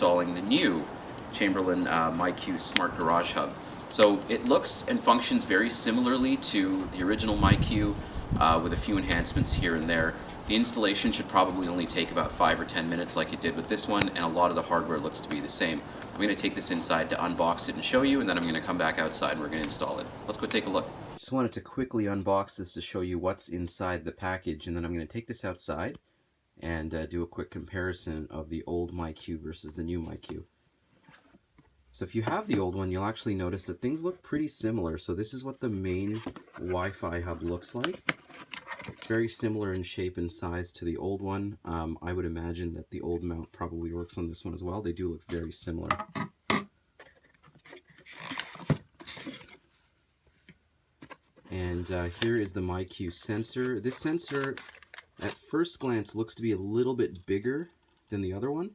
installing the new Chamberlain MyQ Smart Garage Hub. So it looks and functions very similarly to the original MyQ with a few enhancements here and there. The installation should probably only take about 5 or 10 minutes like it did with this one, and a lot of the hardware looks to be the same. I'm going to take this inside to unbox it and show you, and then I'm going to come back outside and we're going to install it. Let's go take a look. Just wanted to quickly unbox this to show you what's inside the package, and then I'm going to take this outside and do a quick comparison of the old MyQ versus the new MyQ. So if you have the old one, you'll actually notice that things look pretty similar. So this is what the main Wi-Fi hub looks like. Very similar in shape and size to the old one. I would imagine that the old mount probably works on this one as well. They do look very similar. And here is the MyQ sensor. This sensor, at first glance, looks to be a little bit bigger than the other one.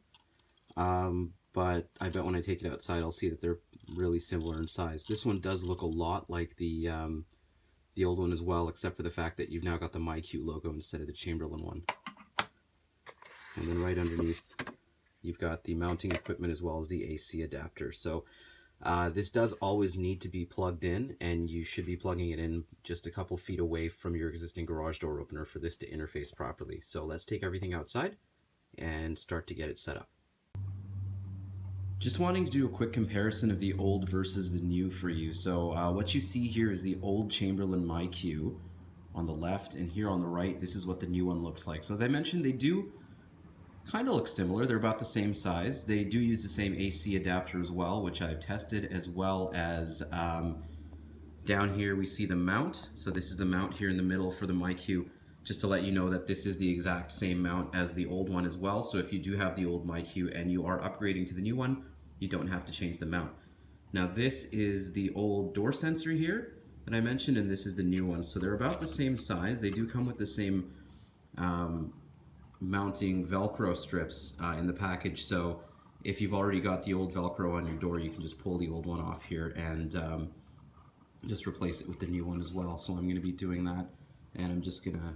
But I bet when I take it outside, I'll see that they're really similar in size. This one does look a lot like the old one as well, except for the fact that you've now got the MyQ logo instead of the Chamberlain one. And then right underneath, you've got the mounting equipment as well as the AC adapter. So this does always need to be plugged in, and you should be plugging it in just a couple feet away from your existing garage door opener for this to interface properly. So let's take everything outside and start to get it set up. Just wanting to do a quick comparison of the old versus the new for you. So what you see here is the old Chamberlain MyQ on the left, and here on the right, this is what the new one looks like. So as I mentioned, they do kind of look similar. They're about the same size. They do use the same AC adapter as well, which I've tested, as well as down here we see the mount. So this is the mount here in the middle for the MyQ, just to let you know that this is the exact same mount as the old one as well. So if you do have the old MyQ and you are upgrading to the new one, you don't have to change the mount. Now this is the old door sensor here that I mentioned, and this is the new one. So they're about the same size. They do come with the same mounting Velcro strips in the package. So if you've already got the old Velcro on your door, you can just pull the old one off here and just replace it with the new one as well. So I'm going to be doing that, and I'm just going to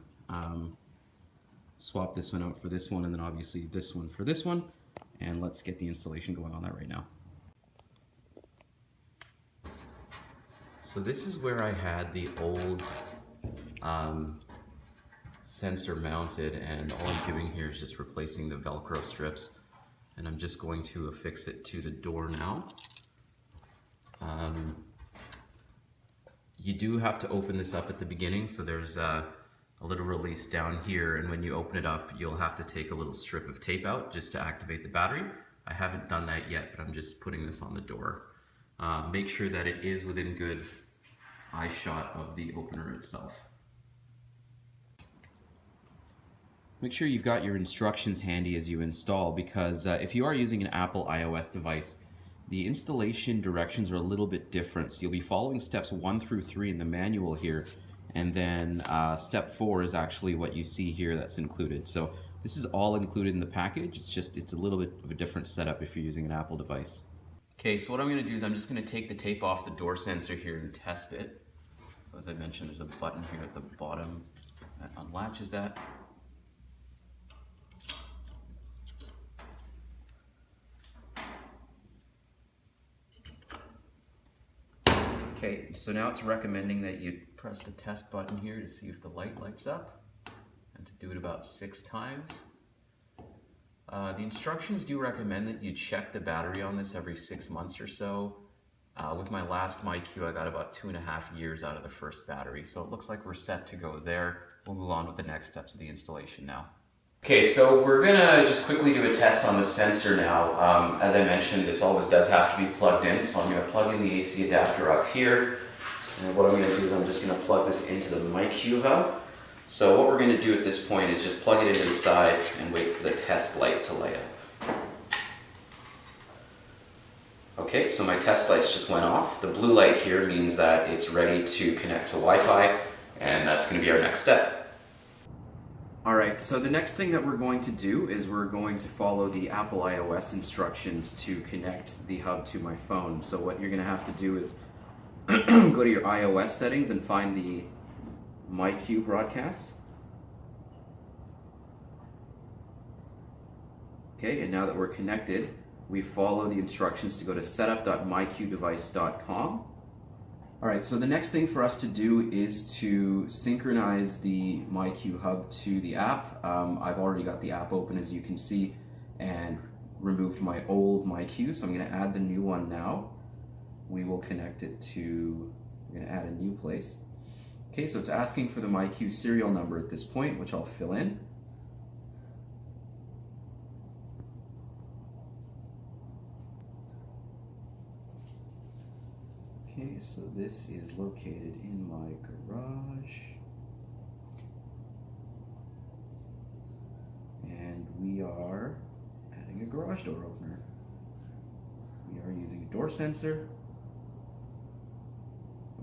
swap this one out for this one, and then obviously this one for this one, and let's get the installation going on that right now. So this is where I had the old sensor mounted, and all I'm doing here is just replacing the Velcro strips, and I'm just going to affix it to the door now. You do have to open this up at the beginning, so there's a little release down here, and when you open it up, you'll have to take a little strip of tape out just to activate the battery. I haven't done that yet, but I'm just putting this on the door. Make sure that it is within good eye shot of the opener itself. Make sure you've got your instructions handy as you install, because if you are using an Apple iOS device, the installation directions are a little bit different. So you'll be following steps 1 through 3 in the manual here, and then step 4 is actually what you see here that's included. So this is all included in the package. It's a little bit of a different setup if you're using an Apple device. Okay, so what I'm going to do is I'm just going to take the tape off the door sensor here and test it. So as I mentioned, there's a button here at the bottom that unlatches that. Okay, so now it's recommending that you press the test button here to see if the light lights up, and to do it about 6 times. The instructions do recommend that you check the battery on this every 6 months or so. With my last MyQ, I got about 2.5 years out of the first battery, so it looks like we're set to go there. We'll move on with the next steps of the installation now. Okay, so we're gonna just quickly do a test on the sensor now. As I mentioned, this always does have to be plugged in, so I'm gonna plug in the AC adapter up here. And what I'm gonna do is I'm just gonna plug this into the MyQ hub. So what we're gonna do at this point is just plug it into the side and wait for the test light to light up. Okay, so my test lights just went off. The blue light here means that it's ready to connect to Wi-Fi, and that's gonna be our next step. Alright, so the next thing that we're going to do is we're going to follow the Apple iOS instructions to connect the hub to my phone. So what you're going to have to do is go to your iOS settings and find the MyQ broadcast. Okay, and now that we're connected, we follow the instructions to go to setup.myqdevice.com. All right, so the next thing for us to do is to synchronize the MyQ hub to the app. I've already got the app open, as you can see, and removed my old MyQ, so I'm going to add the new one now. We will connect it to, we're going to add a new place. Okay, so it's asking for the MyQ serial number at this point, which I'll fill in. Okay, so this is located in my garage. And we are adding a garage door opener. We are using a door sensor.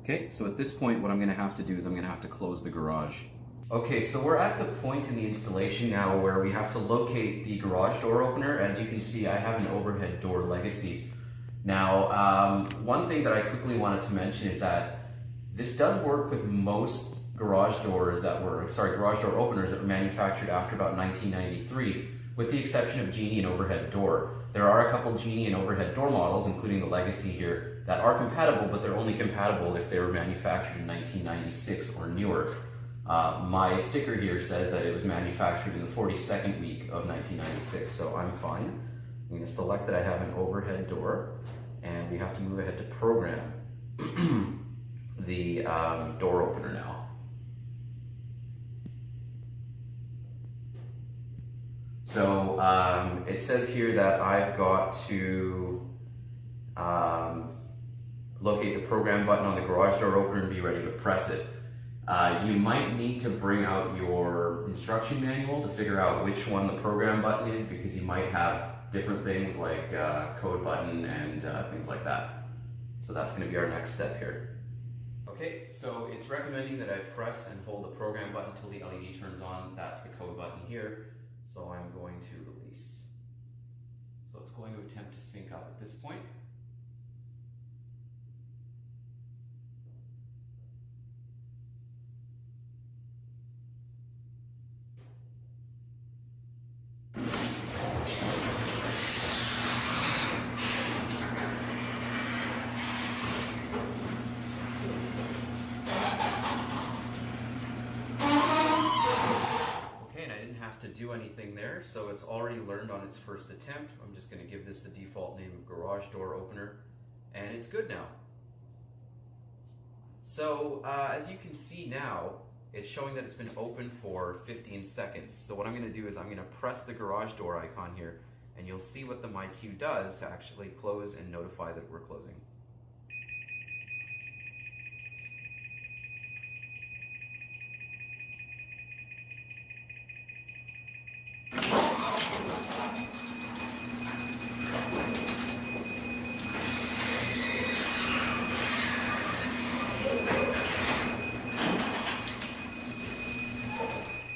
Okay, so at this point what I'm going to have to do is I'm going to have to close the garage. Okay, so we're at the point in the installation now where we have to locate the garage door opener. As you can see, I have an overhead door legacy. Now, one thing that I quickly wanted to mention is that this does work with most garage door openers that were manufactured after about 1993, with the exception of Genie and overhead door. There are a couple Genie and overhead door models, including the Legacy here, that are compatible, but they're only compatible if they were manufactured in 1996 or newer. My sticker here says that it was manufactured in the 42nd week of 1996, so I'm fine. I'm going to select that I have an overhead door, and we have to move ahead to program the door opener now. So it says here that I've got to locate the program button on the garage door opener and be ready to press it. You might need to bring out your instruction manual to figure out which one the program button is, because you might have different things like code button and things like that. So that's going to be our next step here. Okay, so it's recommending that I press and hold the program button until the LED turns on. That's the code button here. So I'm going to release. So it's going to attempt to sync up at this point. To do anything there, so it's already learned on its first attempt. I'm just going to give this the default name of garage door opener, and it's good now. So as you can see now, it's showing that it's been open for 15 seconds. So what I'm going to do is I'm going to press the garage door icon here, and you'll see what the MyQ does to actually close and notify that we're closing.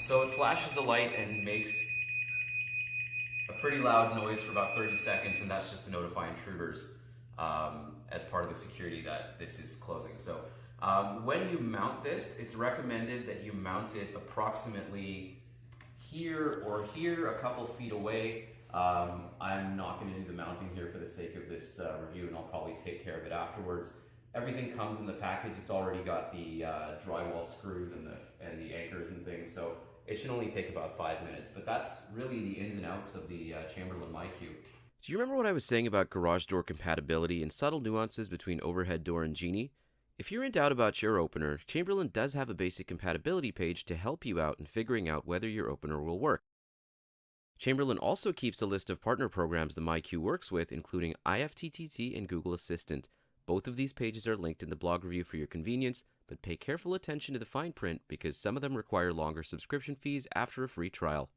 So it flashes the light and makes a pretty loud noise for about 30 seconds, and that's just to notify intruders as part of the security that this is closing. So when you mount this, it's recommended that you mount it approximately here or here, a couple feet away. I'm not going to do the mounting here for the sake of this review, and I'll probably take care of it afterwards. Everything comes in the package. It's already got the drywall screws and the anchors and things, so it should only take about 5 minutes. But that's really the ins and outs of the Chamberlain MyQ. Do you remember what I was saying about garage door compatibility and subtle nuances between overhead door and Genie? If you're in doubt about your opener, Chamberlain does have a basic compatibility page to help you out in figuring out whether your opener will work. Chamberlain also keeps a list of partner programs the MyQ works with, including IFTTT and Google Assistant. Both of these pages are linked in the blog review for your convenience, but pay careful attention to the fine print because some of them require longer subscription fees after a free trial.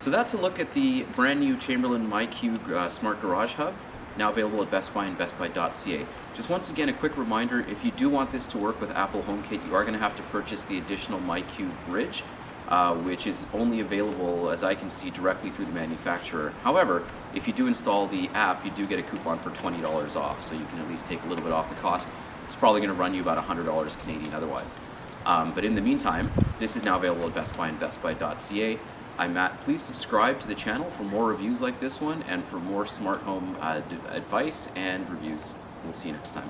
So that's a look at the brand new Chamberlain MyQ Smart Garage Hub, now available at Best Buy and BestBuy.ca. Just once again, a quick reminder, if you do want this to work with Apple HomeKit, you are going to have to purchase the additional MyQ Bridge, which is only available, as I can see, directly through the manufacturer. However, if you do install the app, you do get a coupon for $20 off, so you can at least take a little bit off the cost. It's probably going to run you about $100 Canadian otherwise. But in the meantime, this is now available at Best Buy and BestBuy.ca. I'm Matt. Please subscribe to the channel for more reviews like this one and for more smart home advice and reviews. We'll see you next time.